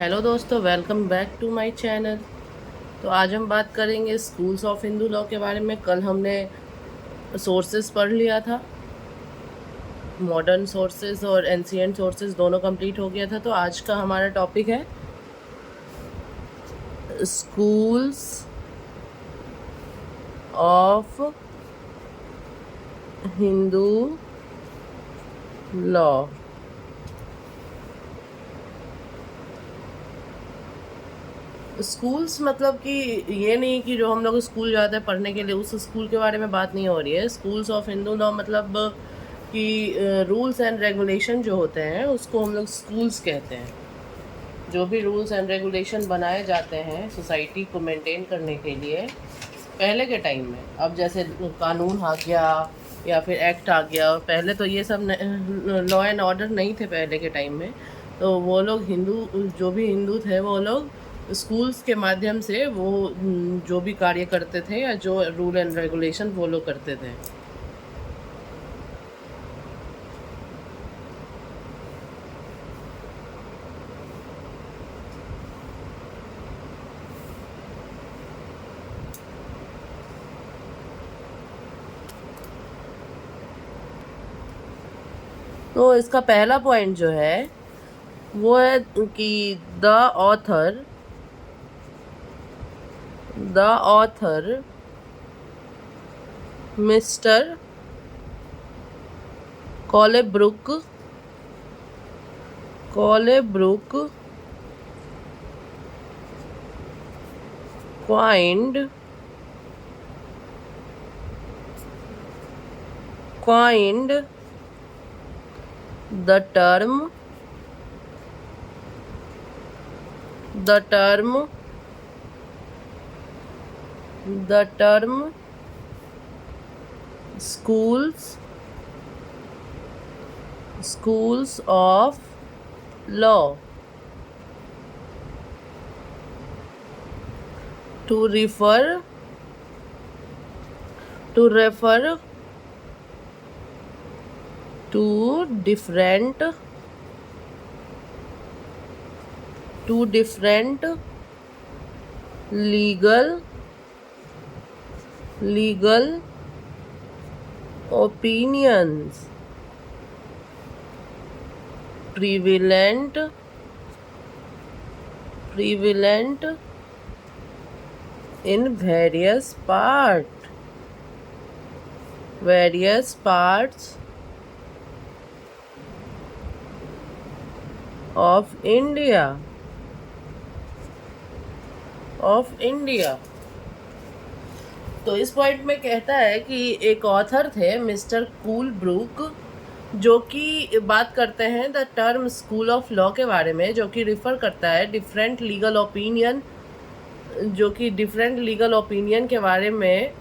Hello दोस्तों, welcome back to my channel. तो आज हम बात करेंगे स्कूल्स ऑफ हिंदू लॉ के बारे में। कल हमने सोर्सेज पढ़ लिया था, मॉडर्न सोर्सेज और एंशिएंट सोर्सेज दोनों कंप्लीट हो गया था। तो आज का हमारा टॉपिक है schools of Hindu law. Schools मतलब कि ये नहीं कि जो हम लोग स्कूल जाते हैं पढ़ने के लिए, उस स्कूल के बारे में बात नहीं हो रही है। स्कूल्स ऑफ हिंदू लॉ मतलब कि रूल्स एंड रेगुलेशन जो होते हैं उसको हम लोग स्कूल्स कहते हैं। जो भी रूल्स एंड रेगुलेशन बनाए जाते हैं सोसाइटी को मेंटेन करने के लिए पहले के टाइम में, अब जैसे कानून आ गया या फिर एक्ट आ गया, पहले तो ये सब लॉ एंड ऑर्डर नहीं थे पहले के टाइम में। तो वो लोग जो भी हिंदू थे वो लोग स्कूल्स के माध्यम से वो जो भी कार्य करते थे या जो रूल एंड रेगुलेशन फॉलो करते थे। तो इसका पहला पॉइंट जो है वो है कि author the author Mister Colebrooke coined the term schools of law to refer to different legal opinions prevalent in various parts of India. तो इस पॉइंट में कहता है कि एक ऑथर थे मिस्टर कूलब्रुक, जो कि बात करते हैं the term school of law के बारे में, जो कि रिफर करता है डिफरेंट लीगल ओपिनियन के बारे में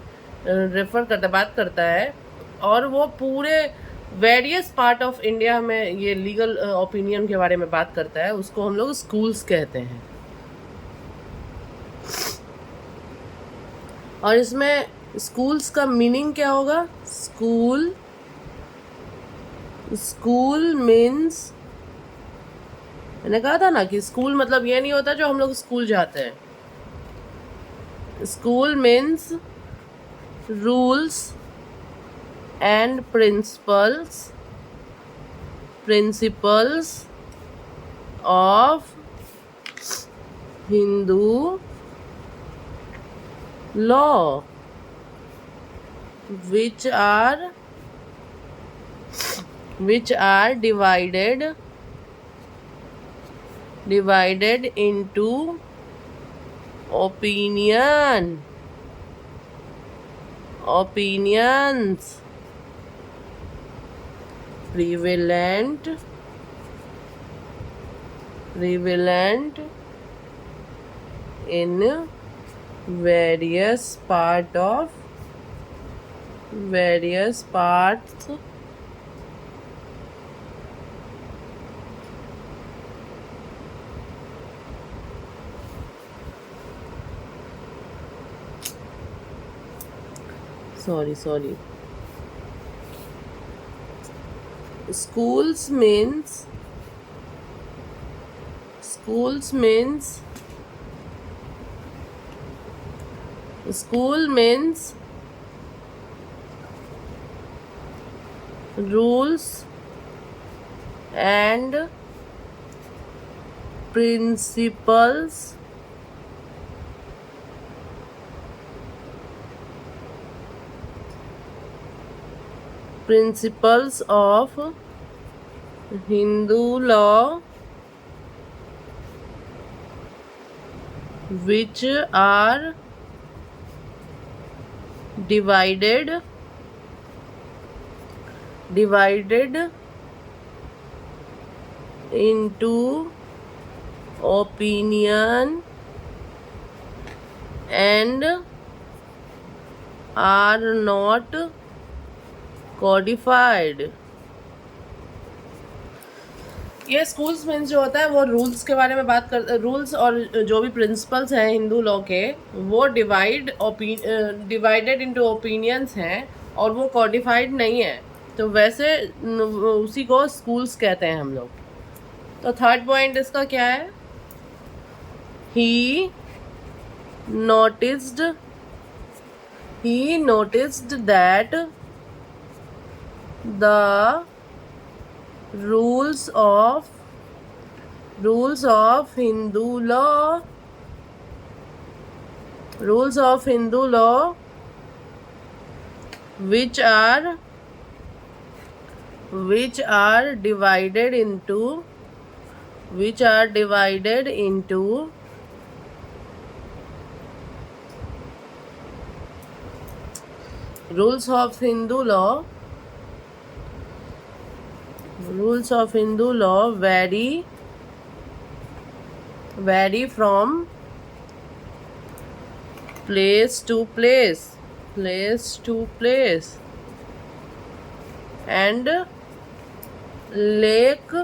बात करता है। और वो पूरे वेरियस पार्ट ऑफ इंडिया में ये लीगल ओपिनियन के बारे में बात करता है। उसको हम लोग स्कूल्स कहते हैं। और इसमें स्कूल्स का मीनिंग क्या होगा? स्कूल मीन्स, मैंने कहा था ना कि स्कूल मतलब ये नहीं होता जो हम लोग स्कूल जाते हैं। School means rules and principles of Hindu law which are divided into opinions prevalent in various parts sorry schools Schools means school means rules and principles of Hindu law which are divided into opinion and are not codified. ये schools means जो होता है वो rules के बारे में बात कर, रूल्स और जो भी प्रिंसिपल्स हैं हिंदू लॉ के वो डिवाइडेड इनटू ओपिनियंस हैं और वो कॉडिफाइड नहीं है, तो वैसे उसी को स्कूल्स कहते हैं हम लोग। तो थर्ड पॉइंट इसका क्या है? ही noticed that the rules of Hindu law which are divided into rules of Hindu law vary from place to place and lack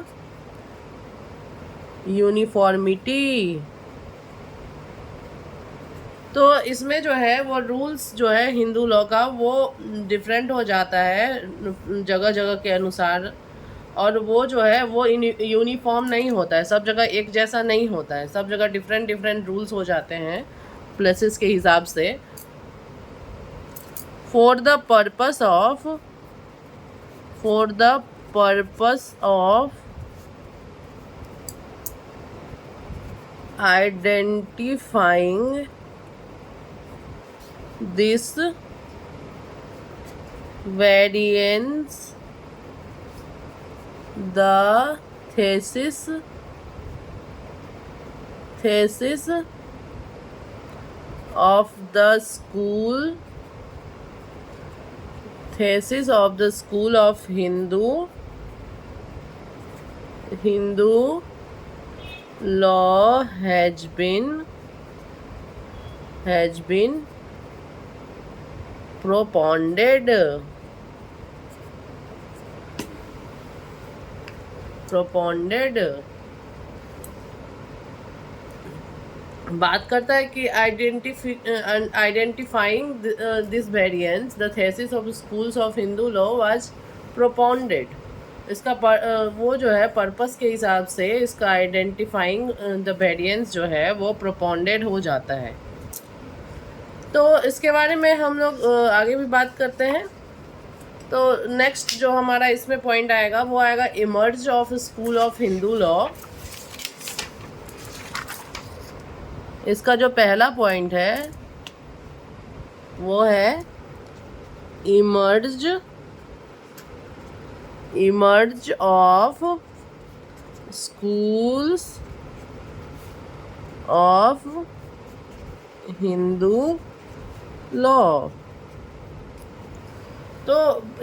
uniformity। तो इसमें जो है वो रूल्स जो है हिंदू लॉ का वो डिफरेंट हो जाता है जगह जगह के अनुसार, और वो जो है वो यूनिफॉर्म नहीं होता है, सब जगह एक जैसा नहीं होता है, सब जगह डिफरेंट रूल्स हो जाते हैं प्लेसेस के हिसाब से। For the purpose of identifying this variance, the thesis of the school of Hindu law has been propounded बात करता है कि identifying this variance the thesis of schools of Hindu law was propounded. इसका वो जो है पर्पस के हिसाब से इसका आइडेंटिफाइंग द वेरिएंस जो है वो प्रोपोंडेड हो जाता है। तो इसके बारे में हम लोग आगे भी बात करते हैं। तो नेक्स्ट जो हमारा इसमें पॉइंट आएगा वो आएगा emerge of school of Hindu law. इसका जो पहला पॉइंट है वो है emerge of schools of Hindu law. तो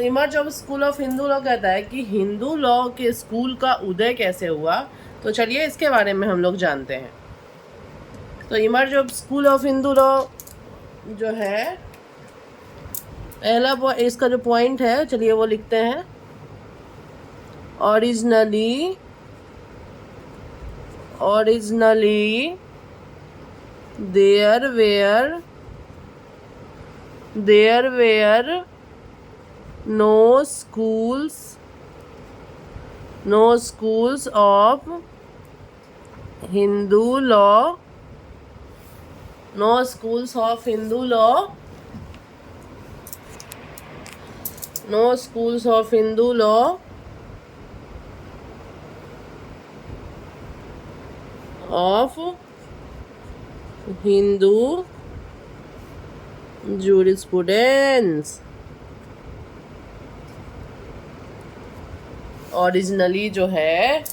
emerge of school of Hindu law कहता है कि हिंदू लॉ के स्कूल का उदय कैसे हुआ। तो चलिए इसके बारे में हम लोग जानते हैं। तो emerge of school of Hindu law जो है पहला इसका जो पॉइंट है चलिए वो लिखते हैं। Originally there were no schools of Hindu law, no schools of Hindu law, no schools of Hindu law of Hindu jurisprudence. Originally जो है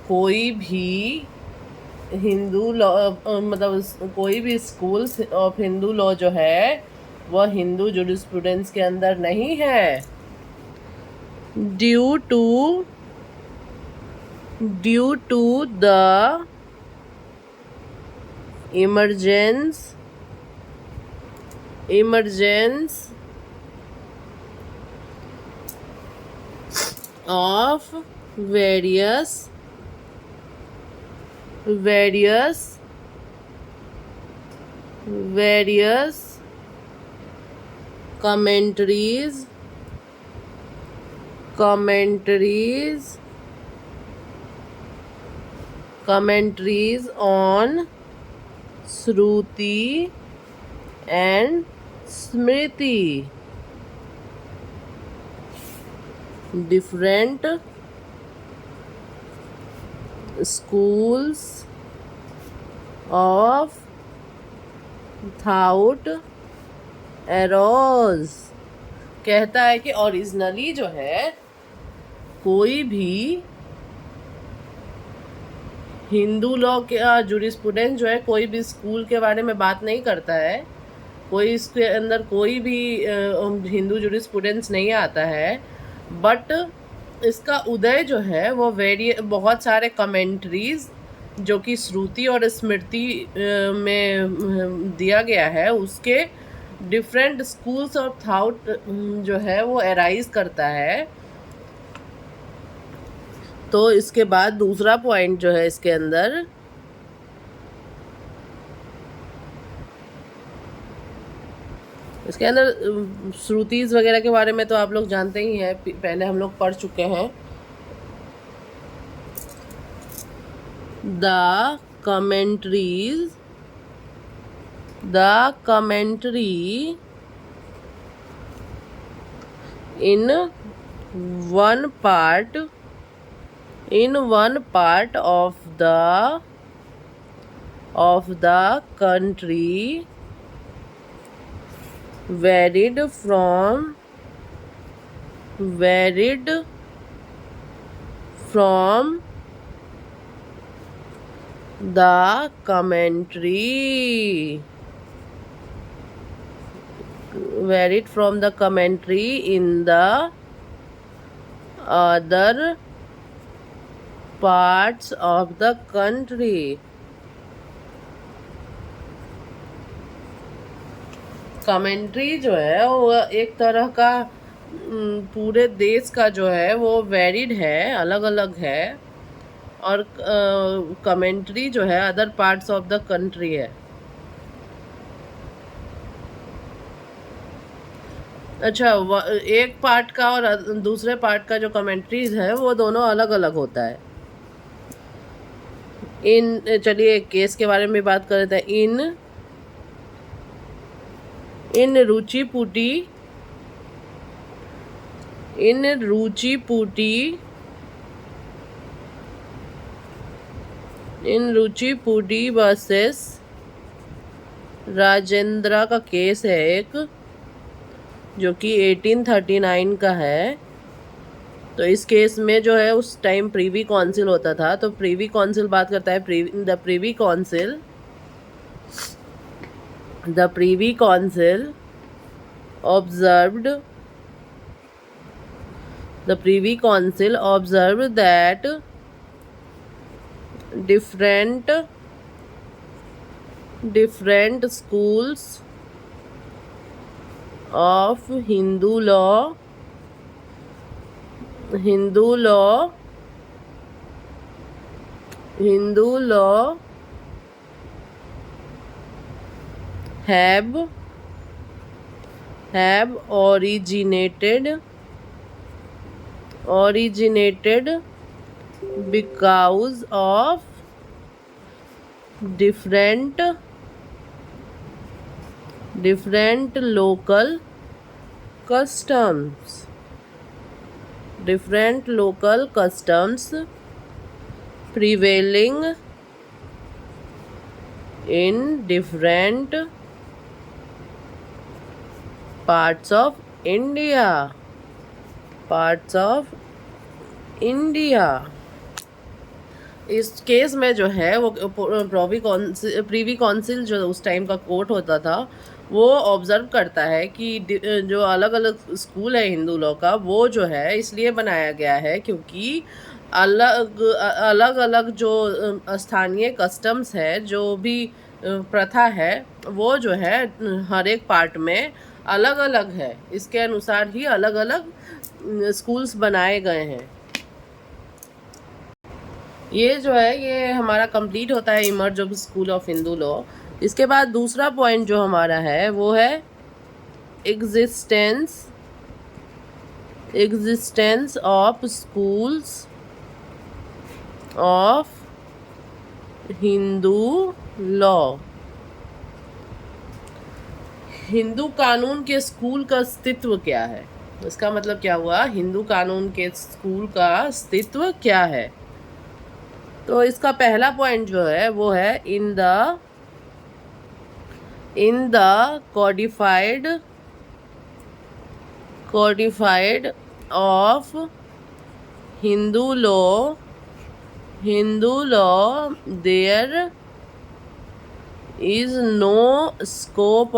कोई भी हिंदू लॉ मतलब कोई भी स्कूल ऑफ हिंदू लॉ जो है वह हिंदू जुरिस्प्रूडेंस के अंदर नहीं है। Due to the emergence of various commentaries on Shruti and Smriti, different schools of thought arose। कहता है कि ओरिजिनली जो है कोई भी हिंदू लॉ का जुरिस्प्रूडेंस जो है कोई भी स्कूल के बारे में बात नहीं करता है, कोई इसके अंदर कोई भी हिंदू जुरिस्प्रूडेंस नहीं आता है, बट इसका उदय जो है वो बहुत सारे कमेंट्रीज जो कि श्रुति और स्मृति में दिया गया है उसके डिफरेंट स्कूल्स ऑफ थॉट जो है वो एराइज करता है। तो इसके बाद दूसरा पॉइंट जो है इसके अंदर श्रुतिज वगैरह के बारे में तो आप लोग जानते ही हैं, पहले हम लोग पढ़ चुके हैं। The commentary in one part of the country varied from the commentary in the other parts of the country। Commentary जो है वो एक तरह का पूरे देश का जो है वो वेरिड है, अलग अलग है, और कमेंट्री जो है other parts of the country है। अच्छा, एक पार्ट का और दूसरे पार्ट का जो कमेंट्रीज है वो दोनों अलग अलग होता है। चलिए एक केस के बारे में बात कर लेते हैं। इन रुचिपुटी वर्सेस राजेंद्रा का केस है एक, जो कि 1839 का है। तो इस केस में जो है उस टाइम प्रीवी काउंसिल होता था, तो प्रीवी काउंसिल बात करता है the Privi council observed that different schools of Hindu law have originated because of different local customs, different local customs prevailing in different parts of India, parts of India. इस case में जो है वो प्रीवी काउंसिल जो उस टाइम का court होता था वो ऑब्ज़र्व करता है कि जो अलग अलग स्कूल है हिंदू लॉ का वो जो है इसलिए बनाया गया है क्योंकि अलग अलग अलग जो स्थानीय कस्टम्स है, जो भी प्रथा है, वो जो है हर एक पार्ट में अलग अलग है। इसके अनुसार ही अलग अलग स्कूल्स बनाए गए हैं। ये जो है ये हमारा कंप्लीट होता है emerge of school of Hindu law. इसके बाद दूसरा पॉइंट जो हमारा है वो है existence of schools of Hindu law. Hindu कानून के स्कूल का अस्तित्व क्या है? इसका मतलब क्या हुआ, हिंदू कानून के स्कूल का अस्तित्व क्या है? तो इसका पहला पॉइंट जो है वो है in the codified of Hindu law there is no scope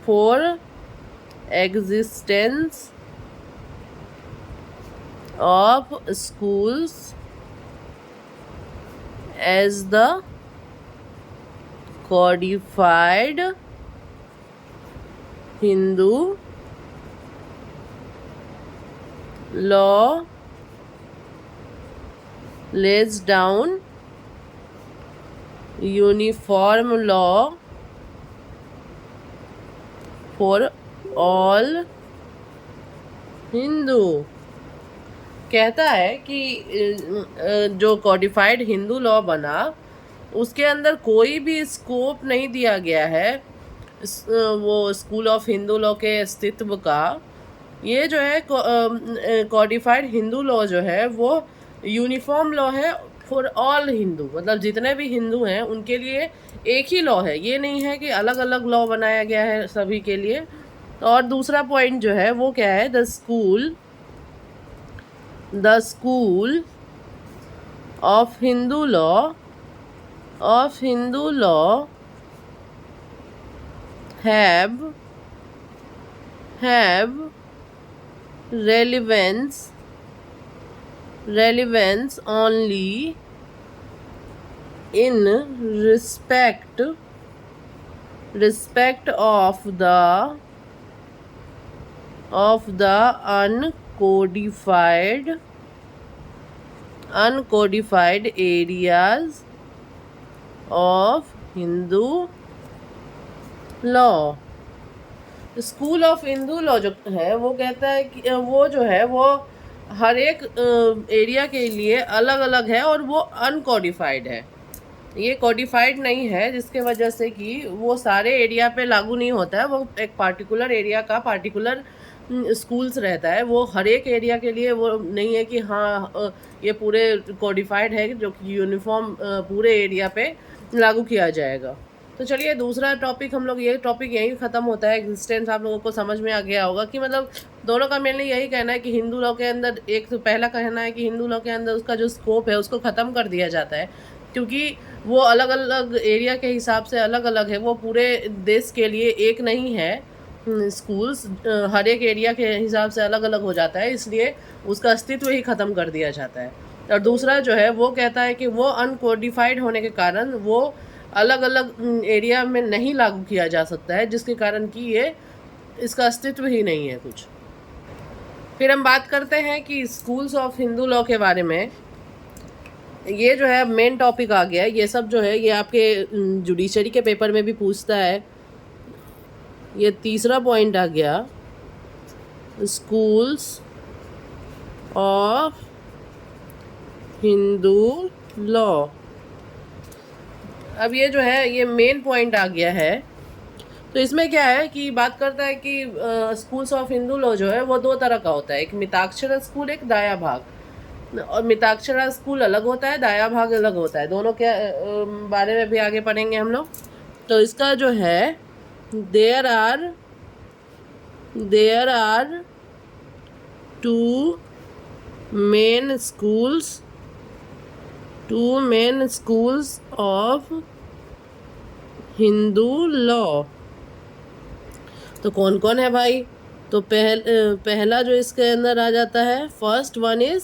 for existence of schools as the codified Hindu law lays down uniform law for all Hindu. कहता है कि जो कॉडिफाइड हिंदू लॉ बना उसके अंदर कोई भी स्कोप नहीं दिया गया है वो स्कूल ऑफ हिंदू लॉ के अस्तित्व का। ये जो है कॉडिफाइड हिंदू लॉ जो है वो यूनिफॉर्म लॉ है फॉर ऑल हिंदू, मतलब जितने भी हिंदू हैं उनके लिए एक ही लॉ है। ये नहीं है कि अलग अलग लॉ बनाया गया है सभी के लिए। और दूसरा पॉइंट जो है वो क्या है, the school of Hindu law have relevance only in respect of the uncodified areas of Hindu law. School of Hindu law जो है वो कहता है कि वो जो है वो हर एक एरिया के लिए अलग अलग है और वो अनकोडिफाइड है, ये कोडिफाइड नहीं है, जिसके वजह से कि वो सारे एरिया पे लागू नहीं होता है। वो एक पार्टिकुलर एरिया का पार्टिकुलर स्कूल्स रहता है, वो हर एक एरिया के लिए वो नहीं है कि हाँ ये पूरे कोडिफाइड है जो कि यूनिफॉर्म पूरे एरिया पे लागू किया जाएगा। तो चलिए दूसरा टॉपिक हम लोग, ये टॉपिक यहीं ख़त्म होता है। एग्जिस्टेंस आप लोगों को समझ में आ गया होगा कि मतलब दोनों का मेनली यही कहना है कि हिंदू लॉ के अंदर, एक तो पहला कहना है कि हिंदू लॉ के अंदर उसका जो स्कोप है उसको ख़त्म कर दिया जाता है क्योंकि वो अलग अलग एरिया के हिसाब से अलग अलग है, वो पूरे देश के लिए एक नहीं है। स्कूल्स हर एक एरिया के हिसाब से अलग अलग हो जाता है, इसलिए उसका अस्तित्व ही ख़त्म कर दिया जाता है। और दूसरा जो है वो कहता है कि वो अनकोडिफाइड होने के कारण वो अलग अलग एरिया में नहीं लागू किया जा सकता है, जिसके कारण कि ये इसका अस्तित्व ही नहीं है कुछ। फिर हम बात करते हैं कि स्कूल्स ऑफ हिंदू लॉ के बारे में। ये जो है मेन टॉपिक आ गया है। ये सब जो है ये आपके जुडिशरी के पेपर में भी पूछता है। ये तीसरा पॉइंट आ गया, स्कूल्स ऑफ हिंदू लॉ। अब ये जो है ये मेन पॉइंट आ गया है। तो इसमें क्या है कि बात करता है कि स्कूल्स ऑफ हिंदू लॉ जो है वो दो तरह का होता है, एक मिताक्षरा स्कूल, एक दाया भाग। और मिताक्षरा स्कूल अलग होता है, दाया भाग अलग होता है, दोनों के बारे में भी आगे पढ़ेंगे हम लोग। तो इसका जो है there are two main schools of Hindu law. तो कौन कौन है भाई? तो पहला जो इसके अंदर आ जाता है, first one is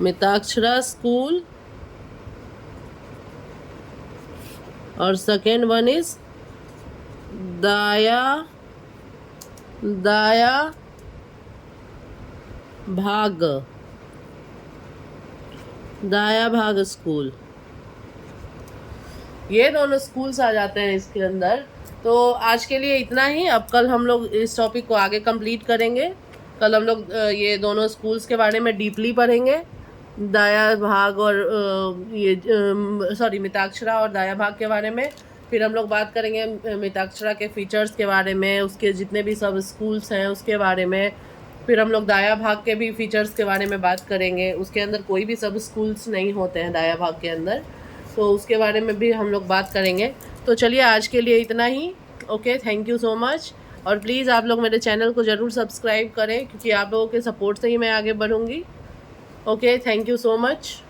Mitakshara school, और सेकेंड वन इज दाया भाग स्कूल। ये दोनों स्कूल्स आ जाते हैं इसके अंदर। तो आज के लिए इतना ही। अब कल हम लोग इस टॉपिक को आगे कंप्लीट करेंगे। कल हम लोग ये दोनों स्कूल्स के बारे में डीपली पढ़ेंगे, दाया भाग और मिताक्षरा और दाया भाग के बारे में। फिर हम लोग बात करेंगे मिताक्षरा के फीचर्स के बारे में, उसके जितने भी सब स्कूल्स हैं उसके बारे में। फिर हम लोग दाया भाग के भी फीचर्स के बारे में बात करेंगे। उसके अंदर कोई भी सब स्कूल्स नहीं होते हैं दाया भाग के अंदर, तो उसके बारे में भी हम लोग बात करेंगे। तो चलिए आज के लिए इतना ही। Okay, thank you so much. और प्लीज़ आप लोग मेरे चैनल को ज़रूर सब्सक्राइब करें, क्योंकि आप लोगों के सपोर्ट से ही मैं आगे बढ़ूँगी। Okay, thank you so much.